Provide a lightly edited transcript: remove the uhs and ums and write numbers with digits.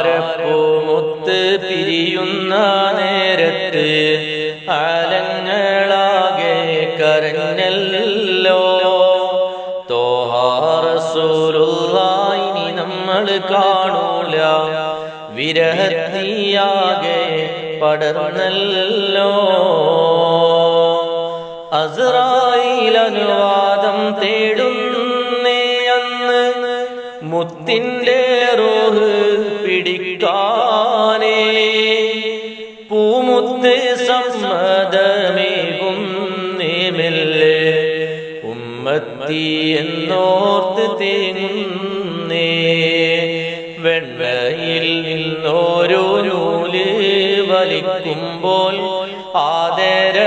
പുന്നാരപ്പൂമുത്ത് പിരിയുന്ന നേരത്ത് ആലങ്ങളാകെ കരഞ്ഞല്ലോ. തോഹ റസൂലുള്ളാഹിനെ നമ്മൾ കാണൂല, വിരഹത്തിയാകെ പടർന്നല്ലോ. അസ്റായീൽ അനുവാദം തേടുന്നേ അന്ന് മുത്തിന്റെ റൂഹ് പിടിക്കാനേ. പൂമുത്ത് സമ്മതമേകുന്നേ മെല്ലെ ഉമ്മത്തി എന്നോർത്ത് തേങ്ങുന്നേ. വെണ്ണയിൽ നിന്നോരോ നൂല് വലിക്കുമ്പോൾ ആദര